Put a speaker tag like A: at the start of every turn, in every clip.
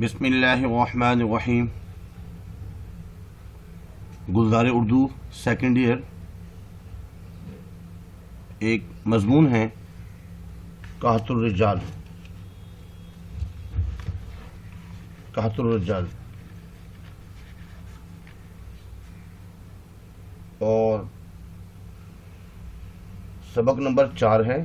A: بسم اللہ الرحمن الرحیم. گلزار اردو سیکنڈ ایئر. ایک مضمون ہے قحط الرجال. قحط الرجال اور سبق نمبر 4 ہے.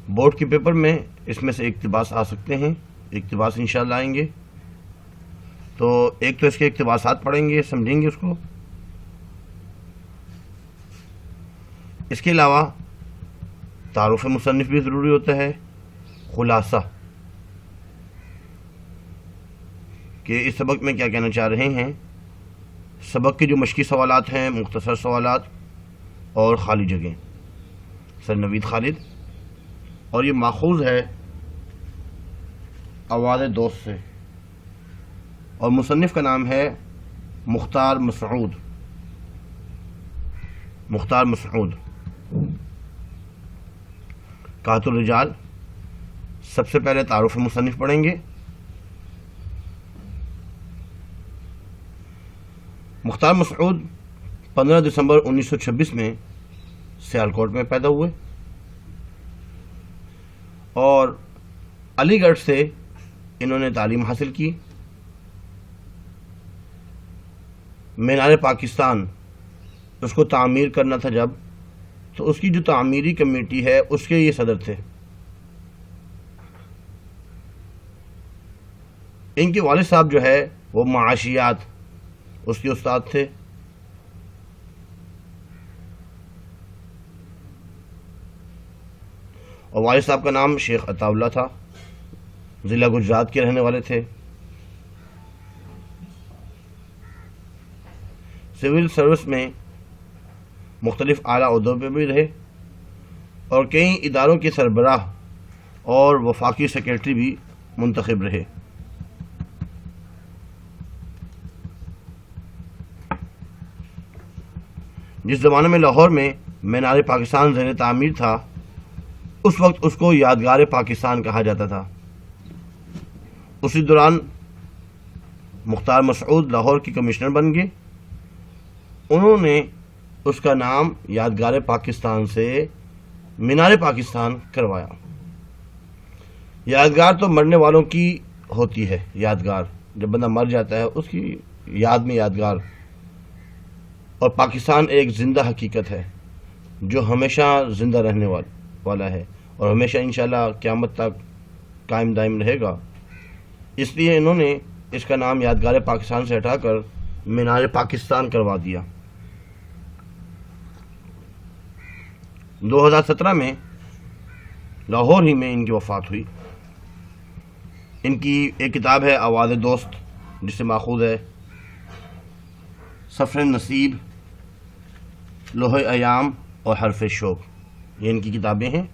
A: بورڈ کے پیپر میں اس میں سے اقتباس آ سکتے ہیں. اقتباس انشاءاللہ آئیں گے تو ایک تو اس کے اقتباسات پڑھیں گے، سمجھیں گے اس کو. اس کے علاوہ تعارف مصنف بھی ضروری ہوتا ہے، خلاصہ کہ اس سبق میں کیا کہنا چاہ رہے ہیں. سبق کے جو مشقی سوالات ہیں، مختصر سوالات اور خالی جگہیں. سر نوید خالد، اور یہ ماخوذ ہے آواز دوست سے، اور مصنف کا نام ہے مختار مسعود. مختار مسعود. قحط الرجال. سب سے پہلے تعارف مصنف پڑھیں گے. مختار مسعود 15 دسمبر 1926 میں سیالکوٹ میں پیدا ہوئے اور علی گڑھ سے انہوں نے تعلیم حاصل کی. مینار پاکستان اس کو تعمیر کرنا تھا جب، تو اس کی جو تعمیری کمیٹی ہے اس کے یہ صدر تھے. ان کے والد صاحب جو ہے وہ معاشیات اس کے استاد تھے. اور والد صاحب کا نام شیخ عطا اللہ تھا. ضلع گجرات کے رہنے والے تھے. سول سروس میں مختلف اعلیٰ عہدوں پہ بھی رہے اور کئی اداروں کے سربراہ اور وفاقی سیکرٹری بھی منتخب رہے. جس زمانے میں لاہور میں مینار پاکستان زیر تعمیر تھا، اس وقت اس کو یادگار پاکستان کہا جاتا تھا. اسی دوران مختار مسعود لاہور کے کمشنر بن گئے. انہوں نے اس کا نام یادگار پاکستان سے مینار پاکستان کروایا. یادگار تو مرنے والوں کی ہوتی ہے. یادگار جب بندہ مر جاتا ہے اس کی یاد میں یادگار. اور پاکستان ایک زندہ حقیقت ہے جو ہمیشہ زندہ رہنے والا ہے اور ہمیشہ انشاءاللہ قیامت تک قائم دائم رہے گا. اس لیے انہوں نے اس کا نام یادگار پاکستان سے ہٹا کر مینار پاکستان کروا دیا. 2017 میں لاہور ہی میں ان کی وفات ہوئی. ان کی ایک کتاب ہے آواز دوست، جس سے ماخوذ ہے سفر نصیب، لوح ایام اور حرف شوق. یہ ان کی کتابیں ہیں.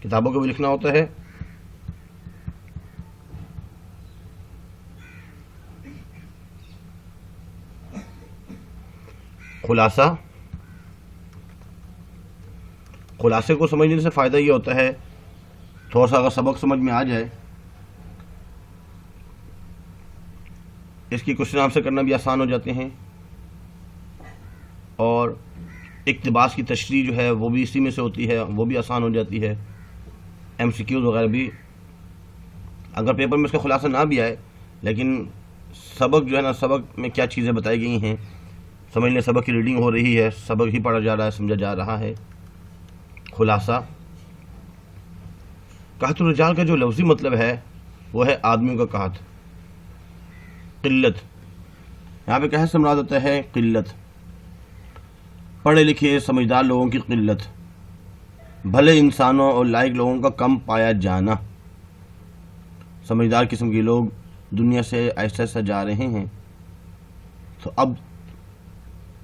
A: کتابوں کو بھی لکھنا ہوتا ہے. خلاصہ. خلاصے کو سمجھنے سے فائدہ یہ ہوتا ہے، تھوڑا سا اگر سبق سمجھ میں آ جائے، اس کی کوشچن آنسر کرنا بھی آسان ہو جاتے ہیں اور اقتباس کی تشریح جو ہے وہ بھی اسی میں سے ہوتی ہے، وہ بھی آسان ہو جاتی ہے. ایم سی کیوز وغیرہ بھی اگر پیپر میں اس کا خلاصہ نہ بھی آئے، لیکن سبق جو ہے نا، سبق میں کیا چیزیں بتائی گئی ہیں، سمجھ لیں سبق کی ریڈنگ ہو رہی ہے، سبق ہی پڑھا جا رہا ہے، سمجھا جا رہا ہے. خلاصہ. قحط الرجال کا جو لفظی مطلب ہے وہ ہے آدمیوں کا قحط، قلت. یہاں پہ قحط سے مراد ہوتا ہے قلت، پڑھے لکھے سمجھدار لوگوں کی قلت، بھلے انسانوں اور لائق لوگوں کا کم پایا جانا. سمجھدار قسم کے لوگ دنیا سے ایسا ایسا جا رہے ہیں، تو اب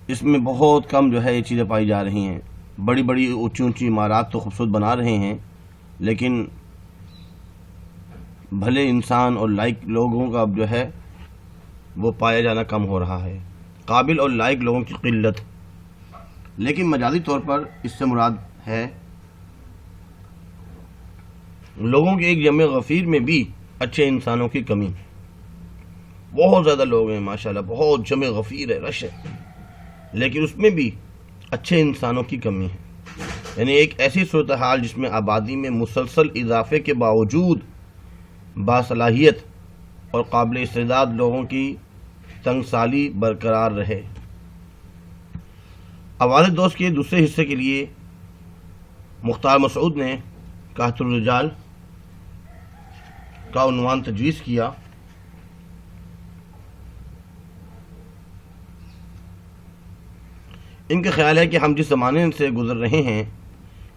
A: اس میں بہت کم جو ہے یہ چیزیں پائی جا رہی ہیں. بڑی بڑی اونچی اونچی عمارات تو خوبصورت بنا رہے ہیں، لیکن بھلے انسان اور لائق لوگوں کا اب جو ہے وہ پایا جانا کم ہو رہا ہے. قابل اور لائق لوگوں کی قلت. لیکن مجازی طور پر اس سے مراد ہے لوگوں کے ایک جمع غفیر میں بھی اچھے انسانوں کی کمی، بہت زیادہ لوگ ہیں ماشاءاللہ، بہت جمع غفیر ہے، رش ہے، لیکن اس میں بھی اچھے انسانوں کی کمی ہے۔ یعنی ایک ایسی صورتحال جس میں آبادی میں مسلسل اضافے کے باوجود باصلاحیت اور قابل استعداد لوگوں کی تنگ سالی برقرار رہے۔ آواز دوست کے دوسرے حصے کے لیے مختار مسعود نے قحط الرجال کا عنوان تجویز کیا۔ ان کا خیال ہے کہ ہم جس زمانے سے گزر رہے ہیں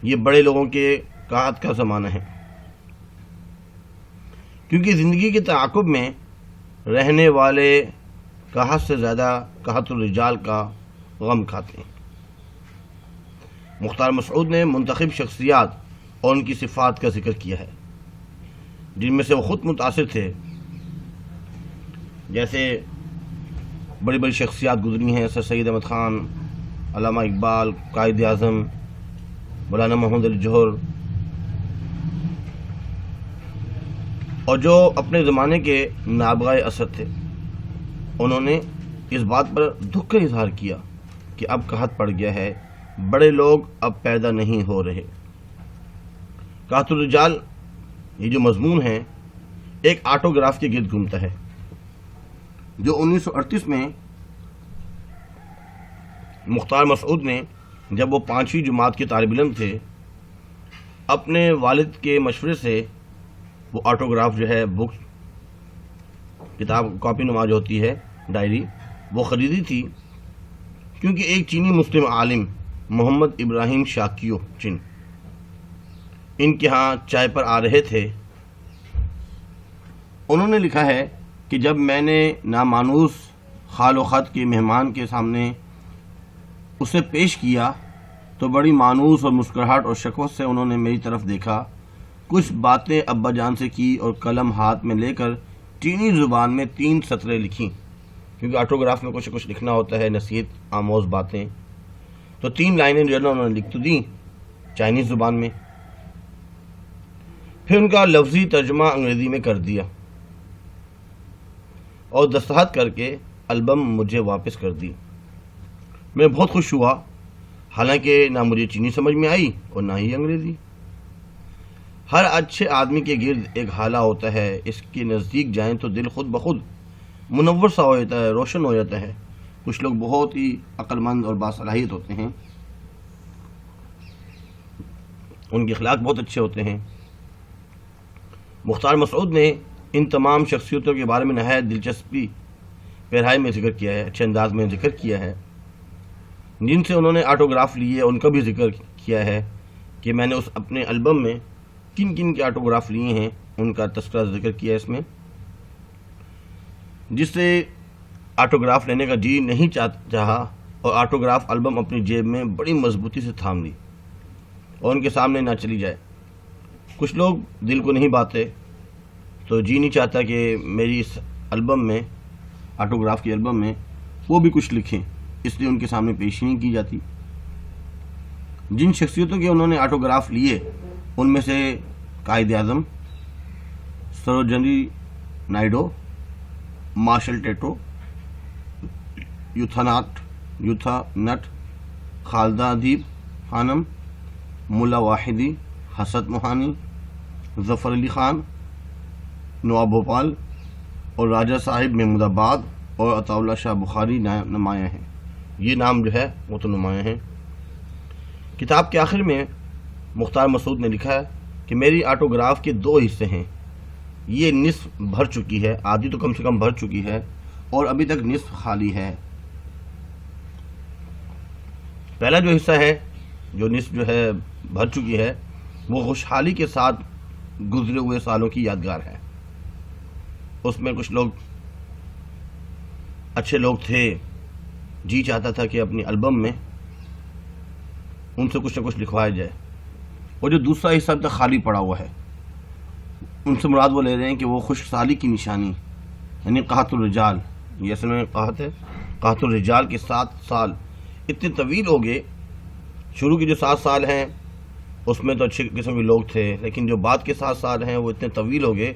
A: یہ بڑے لوگوں کے قحط کا زمانہ ہے، کیونکہ زندگی کے تعاقب میں رہنے والے قحط سے زیادہ قحط الرجال کا غم کھاتے ہیں۔ مختار مسعود نے منتخب شخصیات اور ان کی صفات کا ذکر کیا ہے جن میں سے وہ خود متاثر تھے، جیسے بڑی بڑی شخصیات گزری ہیں، سر سید احمد خان، علامہ اقبال، قائد اعظم مولانا محمد علی جوہر، اور جو اپنے زمانے کے نابغہ اثر تھے۔ انہوں نے اس بات پر دکھ کا اظہار کیا کہ اب قحط پڑ گیا ہے، بڑے لوگ اب پیدا نہیں ہو رہے۔ قحط الرجال یہ جو مضمون ہے ایک آٹوگراف کے گرد گھومتا ہے جو 1938 میں مختار مسعود نے، جب وہ 5ویں جماعت کے طالب علم تھے، اپنے والد کے مشورے سے وہ آٹوگراف جو ہے بک کتاب کاپی نما جو ہوتی ہے ڈائری، وہ خریدی تھی، کیونکہ ایک چینی مسلم عالم محمد ابراہیم شاکیو چن ان کے ہاں چائے پر آ رہے تھے۔ انہوں نے لکھا ہے کہ جب میں نے نامانوس خال و خط کے مہمان کے سامنے اسے پیش کیا تو بڑی مانوس اور مسکراہٹ اور شکوت سے انہوں نے میری طرف دیکھا، کچھ باتیں ابا جان سے کی اور قلم ہاتھ میں لے کر چینی زبان میں 3 سطریں لکھیں، کیونکہ آٹوگراف میں کچھ لکھنا ہوتا ہے، نصیحت آموز باتیں، تو 3 لائنیں جو ہے نا انہوں نے لکھ تو دیں چائنیز زبان میں، پھر ان کا لفظی ترجمہ انگریزی میں کر دیا اور دستخط کر کے البم مجھے واپس کر دی۔ میں بہت خوش ہوا، حالانکہ نہ مجھے چینی سمجھ میں آئی اور نہ ہی انگریزی۔ ہر اچھے آدمی کے گرد ایک حالہ ہوتا ہے، اس کے نزدیک جائیں تو دل خود بخود منور سا ہو جاتا ہے، روشن ہو جاتا ہے۔ کچھ لوگ بہت ہی عقل مند اور باصلاحیت ہوتے ہیں، ان کے اخلاق بہت اچھے ہوتے ہیں۔ مختار مسعود نے ان تمام شخصیتوں کے بارے میں نہایت دلچسپی گہرائی میں ذکر کیا ہے، اچھے انداز میں ذکر کیا ہے، جن سے انہوں نے آٹوگراف لیے، ان کا بھی ذکر کیا ہے کہ میں نے اس اپنے البم میں کن کن کے آٹوگراف لیے ہیں، ان کا تذکرہ ذکر کیا ہے اس میں، جس سے آٹوگراف لینے کا جی نہیں چاہا اور آٹوگراف البم اپنی جیب میں بڑی مضبوطی سے تھام لی اور ان کے سامنے نہ چلی جائے۔ کچھ لوگ دل کو نہیں باتے تو جی نہیں چاہتا کہ میری اس البم میں، آٹوگراف کی البم میں وہ بھی کچھ لکھیں، اس لیے ان کے سامنے پیش نہیں کی جاتی۔ جن شخصیتوں کے انہوں نے آٹوگراف لیے ان میں سے قائد اعظم، سروجنی نائیڈو، مارشل ٹیٹو، یوتھا نٹ، خالدہ ادیب خانم، ملا واحدی، حسد موہانی، ظفر علی خان، نواب بھوپال اور راجہ صاحب محمود آباد اور عطا اللہ شاہ بخاری نمایاں ہیں۔ یہ نام جو ہے وہ تو نمایاں ہیں۔ کتاب کے آخر میں مختار مسعود نے لکھا ہے کہ میری آٹوگراف کے 2 حصے ہیں، یہ نصف بھر چکی ہے، آدھی تو کم سے کم بھر چکی ہے اور ابھی تک نصف خالی ہے۔ پہلا جو حصہ ہے، جو نصف جو ہے بھر چکی ہے، وہ خوشحالی کے ساتھ گزرے ہوئے سالوں کی یادگار ہے۔ اس میں کچھ لوگ اچھے لوگ تھے، جی چاہتا تھا کہ اپنی البم میں ان سے کچھ نہ کچھ لکھوایا جائے، اور جو دوسرا حصہ اب تک خالی پڑا ہوا ہے، ان سے مراد وہ لے رہے ہیں کہ وہ خوش سالی کی نشانی، یعنی قحط الرجال، یہ اصل میں قحط ہے، قحط الرجال کے 7 سال اتنے طویل ہو گئے۔ شروع کے جو 7 سال ہیں اس میں تو اچھے قسم کے لوگ تھے، لیکن جو بعد کے 7 سال ہیں وہ اتنے طویل ہو گئے،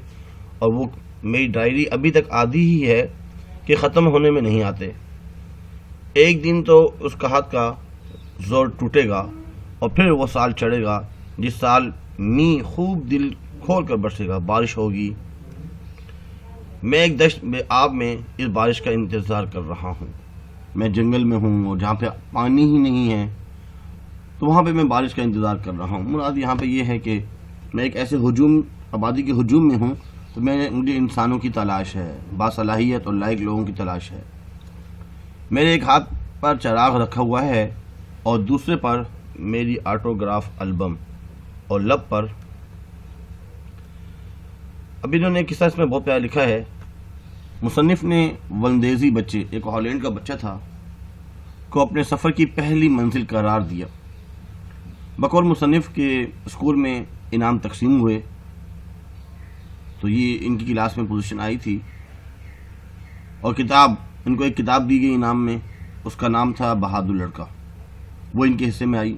A: اور وہ میری ڈائری ابھی تک آدھی ہی ہے کہ ختم ہونے میں نہیں آتے۔ ایک دن تو اس قحط کا زور ٹوٹے گا اور پھر وہ سال چڑھے گا جس سال می خوب دل کھول کر برسے گا، بارش ہوگی۔ میں ایک دشت میں آب میں اس بارش کا انتظار کر رہا ہوں۔ میں جنگل میں ہوں اور جہاں پہ پانی ہی نہیں ہے تو وہاں پہ میں بارش کا انتظار کر رہا ہوں۔ مراد یہاں پہ یہ ہے کہ میں ایک ایسے آبادی کے ہجوم میں ہوں تو مجھے انسانوں کی تلاش ہے، باصلاحیت اور لائق لوگوں کی تلاش ہے۔ میرے ایک ہاتھ پر چراغ رکھا ہوا ہے اور دوسرے پر میری آٹوگراف البم، اور لب پر ابھی انہوں نے ایک قصہ اس میں بہت پیارا لکھا ہے۔ مصنف نے ولندیزی بچے، ایک ہالینڈ کا بچہ تھا، کو اپنے سفر کی پہلی منزل قرار دیا۔ بقول مصنف کے اسکول میں انعام تقسیم ہوئے تو یہ ان کی کلاس میں پوزیشن آئی تھی، اور ان کو ایک کتاب دی گئی انعام میں، اس کا نام تھا بہادر لڑکا، وہ ان کے حصے میں آئی۔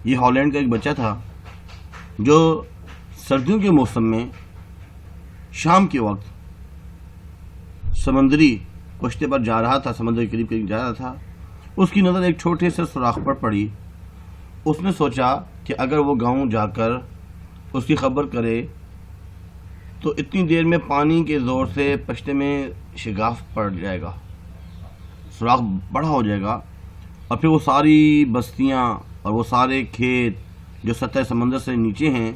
A: یہ ہالینڈ کا ایک بچہ تھا جو سردیوں کے موسم میں شام کے وقت سمندری کشتے پر جا رہا تھا، سمندر کے قریب جا رہا تھا۔ اس کی نظر ایک چھوٹے سے سوراخ پر پڑی۔ اس نے سوچا کہ اگر وہ گاؤں جا کر اس کی خبر کرے تو اتنی دیر میں پانی کے زور سے پشتے میں شگاف پڑ جائے گا، سوراخ بڑا ہو جائے گا، اور پھر وہ ساری بستیاں اور وہ سارے کھیت جو سطح سمندر سے نیچے ہیں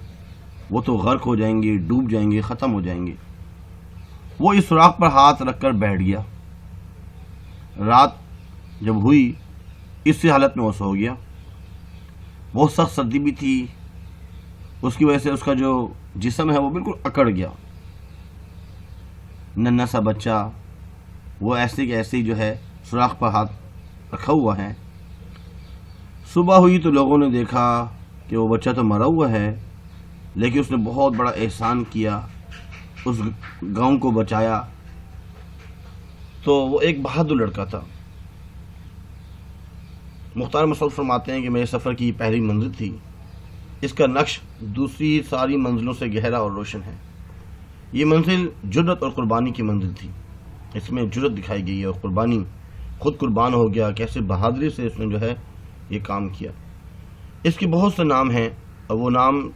A: وہ تو غرق ہو جائیں گے، ڈوب جائیں گے، ختم ہو جائیں گے۔ وہ اس سوراخ پر ہاتھ رکھ کر بیٹھ گیا۔ رات جب ہوئی اسی حالت میں وہ سو گیا۔ بہت سخت سردی بھی تھی، اس کی وجہ سے اس کا جو جسم ہے وہ بالکل اکڑ گیا۔ ننھا سا بچہ وہ ایسے کہ ایسے ہی جو ہے سوراخ پر ہاتھ رکھا ہوا ہے۔ صبح ہوئی تو لوگوں نے دیکھا کہ وہ بچہ تو مرا ہوا ہے، لیکن اس نے بہت بڑا احسان کیا، اس گاؤں کو بچایا۔ تو وہ ایک بہادر لڑکا تھا۔ مختار مسعود فرماتے ہیں کہ میرے سفر کی پہلی منزل تھی، اس کا نقش دوسری ساری منزلوں سے گہرا اور روشن ہے۔ یہ منزل جرأت اور قربانی کی منزل تھی۔ اس میں جرأت دکھائی گئی ہے اور قربانی، خود قربان ہو گیا، کیسے بہادری سے اس نے جو ہے یہ کام کیا۔ اس کے بہت سے نام ہیں، اور وہ نام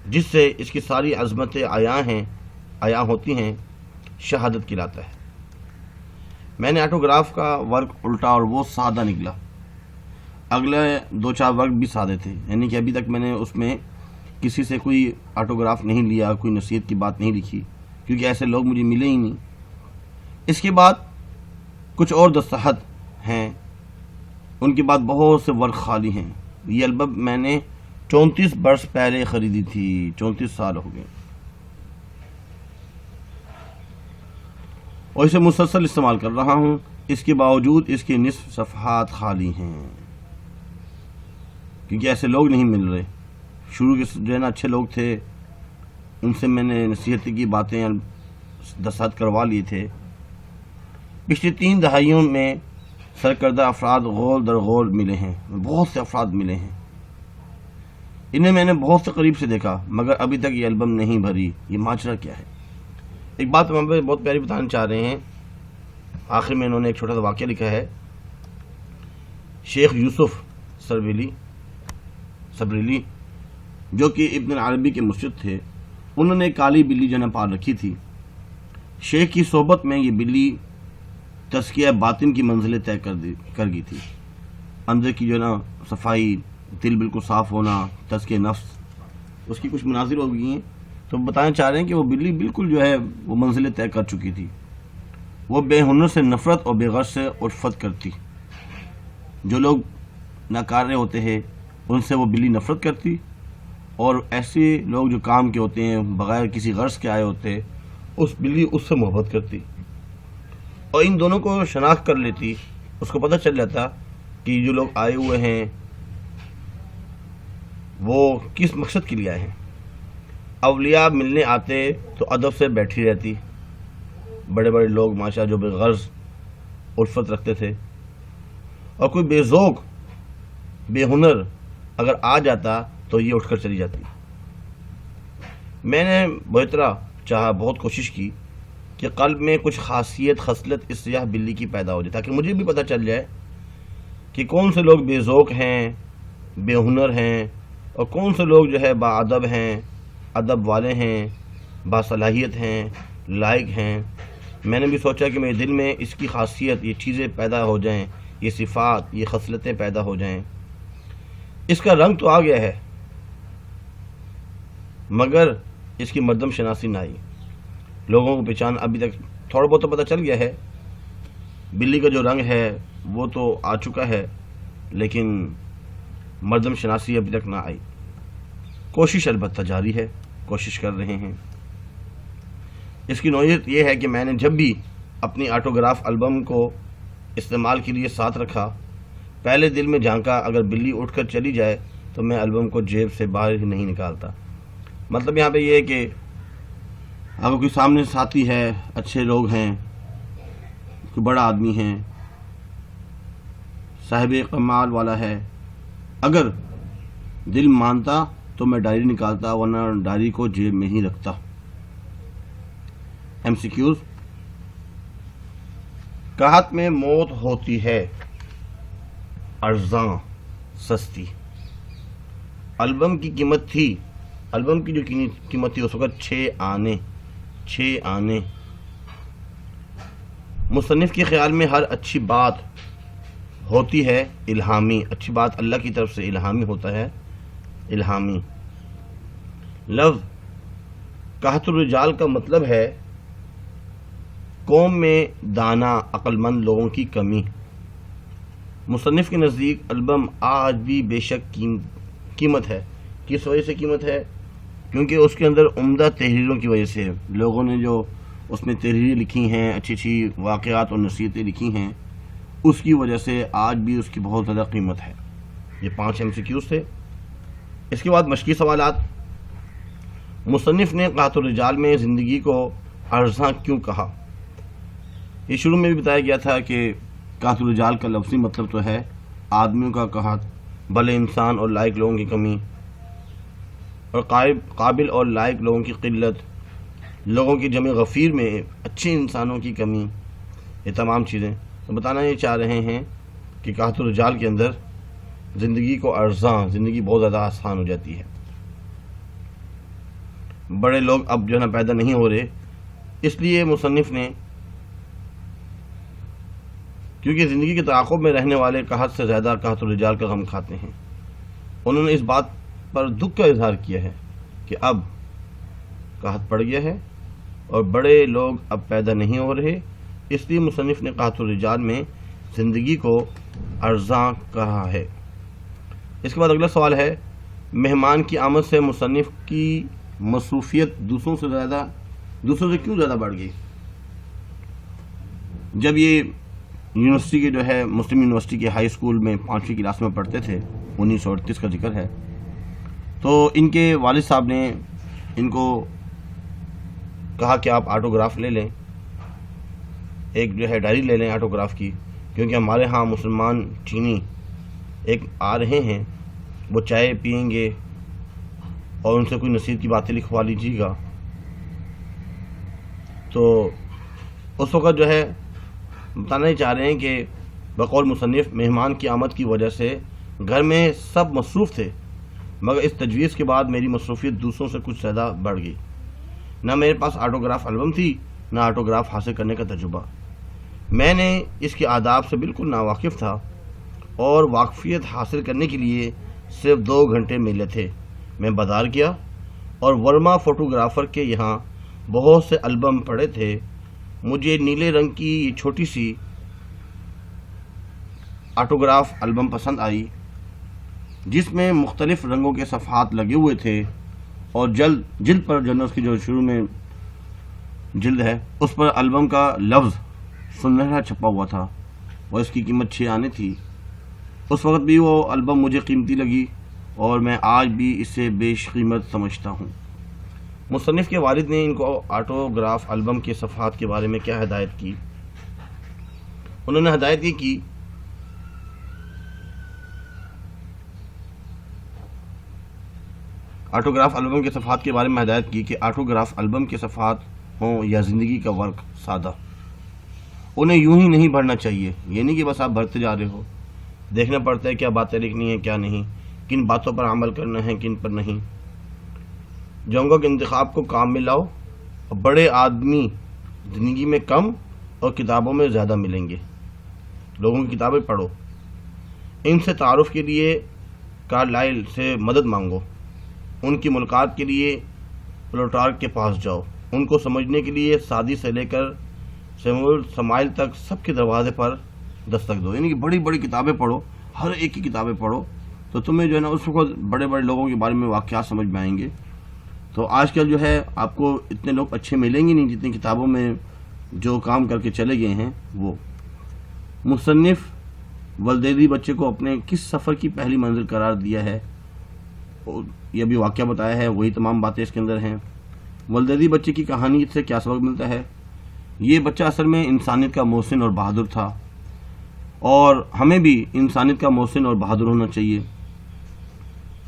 A: جس سے اس کی ساری عظمتیں عیاں ہوتی ہیں، شہادت کہلاتا ہے۔ میں نے آٹوگراف کا ورک الٹا اور وہ سادہ نکلا۔ اگلے 2-4 ورک بھی سادے تھے، یعنی کہ ابھی تک میں نے اس میں کسی سے کوئی آٹوگراف نہیں لیا، کوئی نصیحت کی بات نہیں لکھی، کیونکہ ایسے لوگ مجھے ملے ہی نہیں۔ اس کے بعد کچھ اور دستخط ہیں، ان کے بعد بہت سے ورق خالی ہیں۔ یہ البم میں نے 34 برس پہلے خریدی تھی، 34 سال ہو گئے، اور اسے مسلسل استعمال کر رہا ہوں۔ اس کے باوجود اس کے نصف صفحات خالی ہیں، کیونکہ ایسے لوگ نہیں مل رہے۔ شروع کے جو ہے نا اچھے لوگ تھے، ان سے میں نے نصیحت کی باتیں دستخط کروا لیے تھے۔ پچھلی 3 دہائیوں میں سرکردہ افراد غول در غول ملے ہیں، بہت سے افراد ملے ہیں، انہیں میں نے بہت سے قریب سے دیکھا، مگر ابھی تک یہ البم نہیں بھری۔ یہ ماجرا کیا ہے؟ ایک بات ہم بہت پیاری بتانا چاہ رہے ہیں۔ آخر میں انہوں نے ایک چھوٹا سا واقعہ لکھا ہے۔ شیخ یوسف سبریلی جو کہ ابن العربی کے مرشد تھے، انہوں نے کالی بلی جو ہے پال رکھی تھی۔ شیخ کی صحبت میں یہ بلی تزکیہ باطن کی منزلیں طے کر گئی تھی۔ اندر کی جو ہے نا صفائی، دل بالکل صاف ہونا، تزکیہ نفس، اس کی کچھ مناظر ہو گئی ہیں۔ تو بتانا چاہ رہے ہیں کہ وہ بلی بالکل جو ہے وہ منزلیں طے کر چکی تھی۔ وہ بے ہنر سے نفرت اور بے غرض سے الفت کرتی۔ جو لوگ ناکارے ہوتے ہیں ان سے وہ بلی نفرت کرتی، اور ایسے لوگ جو کام کے ہوتے ہیں، بغیر کسی غرض کے آئے ہوتے، اس بلی اس سے محبت کرتی، اور ان دونوں کو شناخت کر لیتی۔ اس کو پتہ چل جاتا کہ جو لوگ آئے ہوئے ہیں وہ کس مقصد کے لیے آئے ہیں۔ اولیاء ملنے آتے تو ادب سے بیٹھی رہتی، بڑے بڑے لوگ ماشاء جو بے غرض الفت رکھتے تھے، اور کوئی بے ذوق، بے ہنر اگر آ جاتا تو یہ اٹھ کر چلی جاتی۔ میں نے بہت طرح چاہا، بہت کوشش کی کہ قلب میں کچھ خاصیت خصلت اس سیاہ بلی کی پیدا ہو جائے، تاکہ مجھے بھی پتہ چل جائے کہ کون سے لوگ بے ذوق ہیں، بے ہنر ہیں، اور کون سے لوگ جو ہے با ادب ہیں، ادب والے ہیں، باصلاحیت ہیں، لائق ہیں۔ میں نے بھی سوچا کہ میرے دل میں اس کی خاصیت، یہ چیزیں پیدا ہو جائیں، یہ صفات، یہ خصلتیں پیدا ہو جائیں۔ اس کا رنگ تو آ گیا ہے، مگر اس کی مردم شناسی نہ آئی۔ لوگوں کو پہچان ابھی تک تھوڑا بہت تو پتہ چل گیا ہے، بلی کا جو رنگ ہے وہ تو آ چکا ہے، لیکن مردم شناسی ابھی تک نہ آئی۔ کوشش البتہ جاری ہے، کوشش کر رہے ہیں۔ اس کی نوعیت یہ ہے کہ میں نے جب بھی اپنی آٹوگراف البم کو استعمال کے لیے ساتھ رکھا، پہلے دل میں جھانکا اگر بلی اٹھ کر چلی جائے تو میں البم کو جیب سے باہر ہی نہیں نکالتا۔ مطلب یہاں پہ یہ ہے کہ اگر کوئی سامنے ساتھی ہے، اچھے لوگ ہیں، کوئی بڑا آدمی ہے، صاحب کمال والا ہے، اگر دل مانتا تو میں ڈائری نکالتا، ورنہ ڈائری کو جیب میں ہی رکھتا۔ MCQs۔ قحط میں موت ہوتی ہے ارزاں سستی۔ البم کی قیمت تھی، البم کی جو قیمت تھی اس وقت 6 آنے۔ مصنف کے خیال میں ہر اچھی بات ہوتی ہے الہامی، اچھی بات اللہ کی طرف سے الہامی ہوتا ہے، الہامی۔ لفظ قحط الرجال کا مطلب ہے قوم میں دانا عقل مند لوگوں کی کمی۔ مصنف کے نزدیک البم آج بھی بے شک قیمت ہے۔ کس وجہ سے قیمت ہے؟ کیونکہ اس کے اندر عمدہ تحریروں کی وجہ سے، لوگوں نے جو اس میں تحریریں لکھی ہیں، اچھی اچھی واقعات اور نصیحتیں لکھی ہیں، اس کی وجہ سے آج بھی اس کی بہت زیادہ قیمت ہے۔ یہ 5 MCQs تھے۔ اس کے بعد مشقی سوالات۔ مصنف نے قحط الرجال میں زندگی کو ارزاں کیوں کہا؟ یہ شروع میں بھی بتایا گیا تھا کہ قحط الرجال کا لفظی مطلب تو ہے آدمیوں کا قحط، بھلے انسان اور لائق لوگوں کی کمی، اور قابل اور لائق لوگوں کی قلت، لوگوں کی جمع غفیر میں اچھے انسانوں کی کمی، یہ تمام چیزیں تو بتانا یہ چاہ رہے ہیں کہ قحط الرجال کے اندر زندگی کو ارزاں، زندگی بہت زیادہ آسان ہو جاتی ہے۔ بڑے لوگ اب جو ہے نا پیدا نہیں ہو رہے، اس لیے مصنف نے، کیونکہ زندگی کے تعاقب میں رہنے والے قحط سے زیادہ قحط الرجال کا غم کھاتے ہیں، انہوں نے اس بات پر دکھ کا اظہار کیا ہے کہ اب قحط پڑ گیا ہے اور بڑے لوگ اب پیدا نہیں ہو رہے، اس لیے مصنف نے قحط الرجال میں زندگی کو ارزاں کہا ہے۔ اس کے بعد اگلا سوال ہے، مہمان کی آمد سے مصنف کی مصروفیت دوسروں سے کیوں زیادہ بڑھ گئی؟ جب یہ یونیورسٹی کے جو ہے مسلم یونیورسٹی کے ہائی اسکول میں 5ویں کلاس میں پڑھتے تھے، 1938 کا ذکر ہے، تو ان کے والد صاحب نے ان کو کہا کہ آپ آٹوگراف لے لیں، ایک جو ہے ڈائری لے لیں آٹوگراف کی، کیونکہ ہمارے ہاں مسلمان چینی ایک آ رہے ہیں، وہ چائے پئیں گے اور ان سے کوئی نصیحت کی باتیں لکھوا لیجیے گا۔ تو اس وقت جو ہے بتانا ہی چاہ رہے ہیں کہ بقول مصنف مہمان کی آمد کی وجہ سے گھر میں سب مصروف تھے، مگر اس تجویز کے بعد میری مصروفیت دوسروں سے کچھ زیادہ بڑھ گئی۔ نہ میرے پاس آٹوگراف البم تھی، نہ آٹوگراف حاصل کرنے کا تجربہ۔ میں نے اس کے آداب سے بالکل ناواقف تھا اور واقفیت حاصل کرنے کے لیے صرف 2 گھنٹے ملے تھے۔ میں بازار گیا اور ورما فوٹوگرافر کے یہاں بہت سے البم پڑے تھے۔ مجھے نیلے رنگ کی یہ چھوٹی سی آٹوگراف البم پسند آئی، جس میں مختلف رنگوں کے صفحات لگے ہوئے تھے، اور جلد پر جو اس کی جو شروع میں جلد ہے اس پر البم کا لفظ سنہرا چھپا ہوا تھا، اور اس کی قیمت 6 آنے تھی۔ اس وقت بھی وہ البم مجھے قیمتی لگی اور میں آج بھی اسے بیش قیمت سمجھتا ہوں۔ مصنف کے والد نے ان کو آٹوگراف البم کے صفحات کے بارے میں کیا ہدایت کی؟ انہوں نے ہدایت یہ کی آٹوگراف البم کے صفحات کے بارے میں ہدایت کی کہ آٹوگراف البم کے صفحات ہوں یا زندگی کا ورق سادہ، انہیں یوں ہی نہیں بھرنا چاہیے. یہ نہیں کہ بس آپ بھرتے جا رہے ہو، دیکھنا پڑتا ہے کیا باتیں لکھنی ہیں کیا نہیں، کن باتوں پر عمل کرنا ہے کن پر نہیں. جنگوں کے انتخاب کو کام میں لاؤ، بڑے آدمی زندگی میں کم اور کتابوں میں زیادہ ملیں گے. لوگوں کی کتابیں پڑھو، ان سے تعارف کے لیے کارلائل سے مدد مانگو، ان کی ملاقات کے لیے پلوٹارک کے پاس جاؤ، ان کو سمجھنے کے لیے سادی سے لے کر سیموئل سمائل تک سب کے دروازے پر دستک دو. یعنی کہ بڑی بڑی کتابیں پڑھو، ہر ایک کی کتابیں پڑھو تو تمہیں جو ہے نا اس وقت بڑے بڑے لوگوں کے بارے میں واقعات سمجھ میں آئیں گے. تو آج کل جو ہے آپ کو اتنے لوگ اچھے ملیں گے نہیں جتنی کتابوں میں جو کام کر کے چلے گئے ہیں وہ. مصنف والدیدی بچے کو اپنے کس سفر کی پہلی منزل قرار دیا ہے، یہ بھی واقعہ بتایا ہے، وہی تمام باتیں اس کے اندر ہیں. والدیدی بچے کی کہانی سے کیا سبق ملتا ہے؟ یہ بچہ اصل میں انسانیت کا محسن اور بہادر تھا، اور ہمیں بھی انسانیت کا محسن اور بہادر ہونا چاہیے.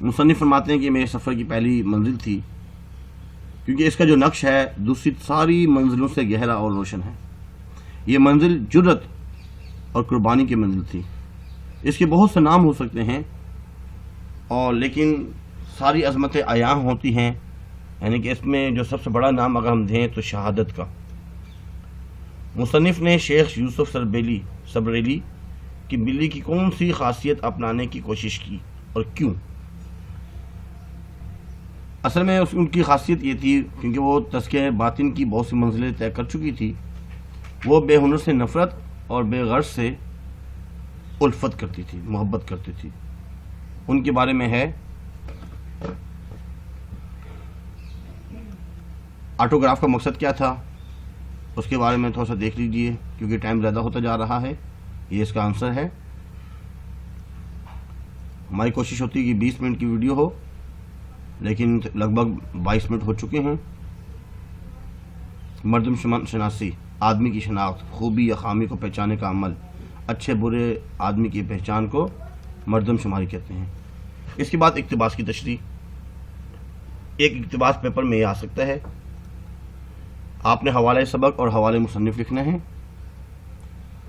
A: مصنف فرماتے ہیں کہ میرے سفر کی پہلی منزل تھی کیونکہ اس کا جو نقش ہے دوسری ساری منزلوں سے گہرا اور روشن ہے. یہ منزل جرت اور قربانی کی منزل تھی. اس کے بہت سے نام ہو سکتے ہیں اور لیکن ساری عظمتیں عیاں ہوتی ہیں، یعنی کہ اس میں جو سب سے بڑا نام اگر ہم دیں تو شہادت کا. مصنف نے شیخ یوسف سبریلی کی بلی کی کون سی خاصیت اپنانے کی کوشش کی اور کیوں؟ اصل میں ان کی خاصیت یہ تھی کیونکہ وہ تزکیہ باطن کی بہت سی منزلیں طے کر چکی تھی. وہ بے ہنر سے نفرت اور بے غرض سے الفت کرتی تھی، محبت کرتی تھی. ان کے بارے میں ہے آٹوگراف کا مقصد کیا تھا، اس کے بارے میں تھوڑا سا دیکھ لیجئے کیونکہ ٹائم زیادہ ہوتا جا رہا ہے. یہ اس کا آنسر ہے. ہماری کوشش ہوتی ہے کہ 20 منٹ کی ویڈیو ہو لیکن لگ بھگ 22 منٹ ہو چکے ہیں. مردم شناسی، آدمی کی شناخت، خوبی یا خامی کو پہچانے کا عمل. اچھے برے آدمی کی پہچان کو مردم شماری کہتے ہیں. اس کے بعد اقتباس کی تشریح. ایک اقتباس پیپر میں یہ آ سکتا ہے. آپ نے حوالہ سبق اور حوالہ مصنف لکھنا ہے.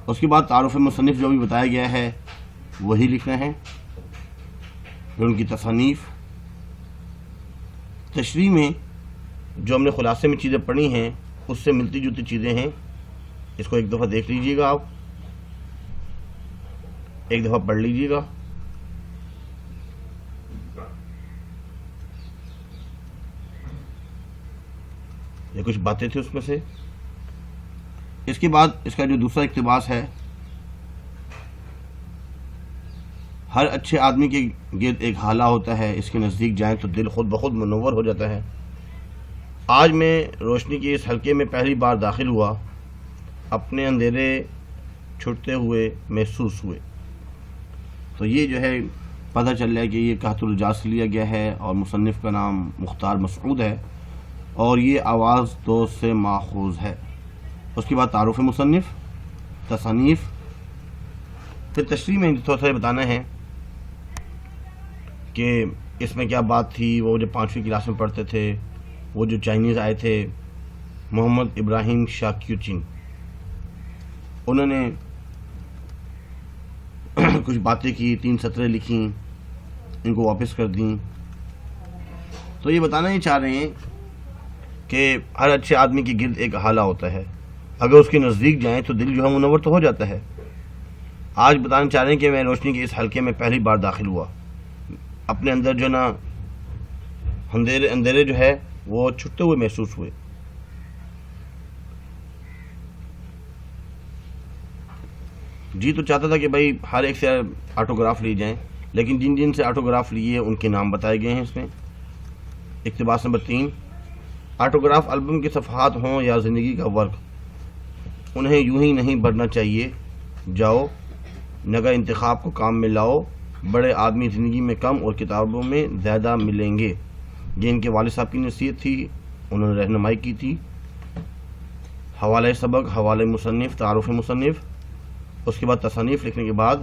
A: اس کے بعد تعارف مصنف جو بھی بتایا گیا ہے وہی لکھنا ہے، پھر ان کی تصانیف. تشریح میں جو ہم نے خلاصے میں چیزیں پڑھی ہیں اس سے ملتی جلتی چیزیں ہیں. اس کو ایک دفعہ دیکھ لیجئے گا، آپ ایک دفعہ پڑھ لیجئے گا. یہ کچھ باتیں تھیں اس میں سے. اس کے بعد اس کا جو دوسرا اقتباس ہے، ہر اچھے آدمی کے گرد ایک حالہ ہوتا ہے، اس کے نزدیک جائیں تو دل خود بخود منور ہو جاتا ہے. آج میں روشنی کے اس حلقے میں پہلی بار داخل ہوا، اپنے اندھیرے چھٹتے ہوئے محسوس ہوئے. تو یہ جو ہے پتہ چل رہا ہے کہ یہ قحط الرجاء سے لیا گیا ہے اور مصنف کا نام مختار مسعود ہے اور یہ آواز دوست سے ماخوذ ہے. اس کے بعد تعارف مصنف، تصانیف، پھر تشریح میں تھوڑا سا بتانا ہے کہ اس میں کیا بات تھی. وہ جو 5ویں کلاس میں پڑھتے تھے، وہ جو چائنیز آئے تھے محمد ابراہیم شاکیوچن، انہوں نے کچھ باتیں کی، 3 سطریں لکھیں، ان کو واپس کر دیں. تو یہ بتانا ہی چاہ رہے ہیں کہ ہر اچھے آدمی کے گرد ایک حالہ ہوتا ہے، اگر اس کے نزدیک جائیں تو دل جو ہے منور تو ہو جاتا ہے. آج بتانا چاہ رہے ہیں کہ میں روشنی کے اس حلقے میں پہلی بار داخل ہوا، اپنے اندر جو نا اندھیرے جو ہے وہ چھٹتے ہوئے محسوس ہوئے. جی تو چاہتا تھا کہ بھائی ہر ایک سے آٹوگراف لی جائیں، لیکن جن جن سے آٹوگراف لیے ان کے نام بتائے گئے ہیں اس میں. اقتباس نمبر 3، آٹوگراف البم کے صفحات ہوں یا زندگی کا ورق، انہیں یوں ہی نہیں بھرنا چاہیے. جاؤ نگہ انتخاب کو کام میں لاؤ، بڑے آدمی زندگی میں کم اور کتابوں میں زیادہ ملیں گے. یہ ان کے والد صاحب کی نصیحت تھی، انہوں نے رہنمائی کی تھی. حوالہ سبق، حوالہ مصنف، تعارف مصنف. اس کے بعد تصانیف لکھنے کے بعد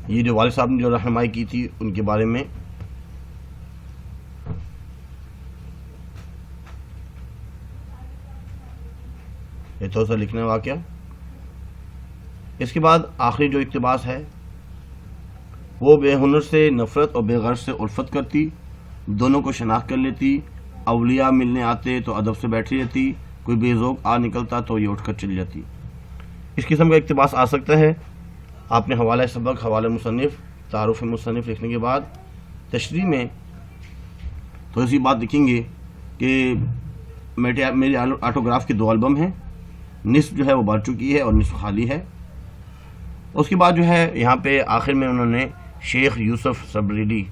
A: یہ جو والد صاحب نے جو رہنمائی کی تھی ان کے بارے میں یہ تھوڑا سا لکھنا واقعہ. اس کے بعد آخری جو اقتباس ہے، وہ بے ہنر سے نفرت اور بے غرض سے الفت کرتی، دونوں کو شناخت کر لیتی، اولیاء ملنے آتے تو ادب سے بیٹھی رہتی، کوئی بے ذوق آ نکلتا تو یہ اٹھ کر چلی جاتی. اس قسم کا اقتباس آ سکتا ہے. آپ نے حوالہ سبق، حوالہ مصنف، تعارف مصنف لکھنے کے بعد تشریح میں تھوڑی سی بات لکھیں گے کہ میری آٹوگراف کے 2 البم ہیں، نصف جو ہے وہ بھر چکی ہے اور نصف خالی ہے. اس کے بعد جو ہے یہاں پہ آخر میں انہوں نے شیخ یوسف سبریلی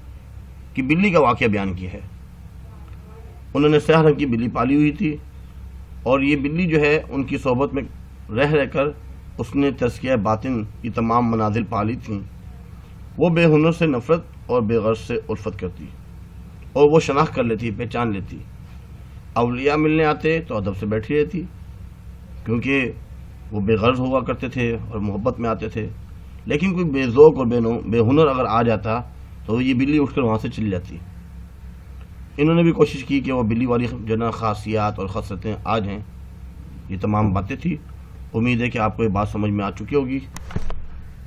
A: کی بلی کا واقعہ بیان کیا ہے. انہوں نے سیاہ رنگ کی بلی پالی ہوئی تھی، اور یہ بلی جو ہے ان کی صحبت میں رہ کر اس نے تزکیہ باطن کی تمام منازل پالی تھیں. وہ بے ہنر سے نفرت اور بے غرض سے الفت کرتی، اور وہ شناخت کر لیتی، پہچان لیتی. اولیاء ملنے آتے تو ادب سے بیٹھی رہتی، کیونکہ وہ بے غرض ہوا کرتے تھے اور محبت میں آتے تھے. لیکن کوئی بے ذوق اور بے ہنر اگر آ جاتا تو یہ بلی اٹھ کر وہاں سے چلی جاتی. انہوں نے بھی کوشش کی کہ وہ بلی والی جو نا خاصیات اور خاصیتیں آ جائیں. یہ تمام باتیں تھی. امید ہے کہ آپ کو یہ بات سمجھ میں آ چکی ہوگی.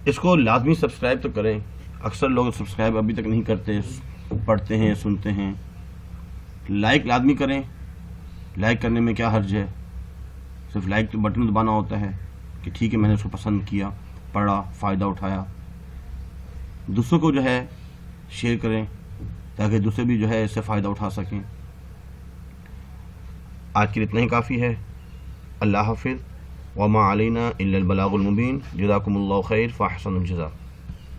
A: اس کو لازمی سبسکرائب تو کریں. اکثر لوگ سبسکرائب ابھی تک نہیں کرتے، پڑھتے ہیں، سنتے ہیں. لائک لازمی کریں. لائک کرنے میں کیا حرج ہے؟ صرف لائک تو بٹن دبانا ہوتا ہے کہ ٹھیک ہے میں نے اس کو پسند کیا، پڑھا، فائدہ اٹھایا. دوسروں کو جو ہے شیئر کریں تاکہ دوسرے بھی جو ہے اس سے فائدہ اٹھا سکیں. آج کے لیے اتنا ہی کافی ہے. اللہ حافظ. وما علینا الا البلاغ المبین. جزاکم اللہ خیر فاحسن الجزاء.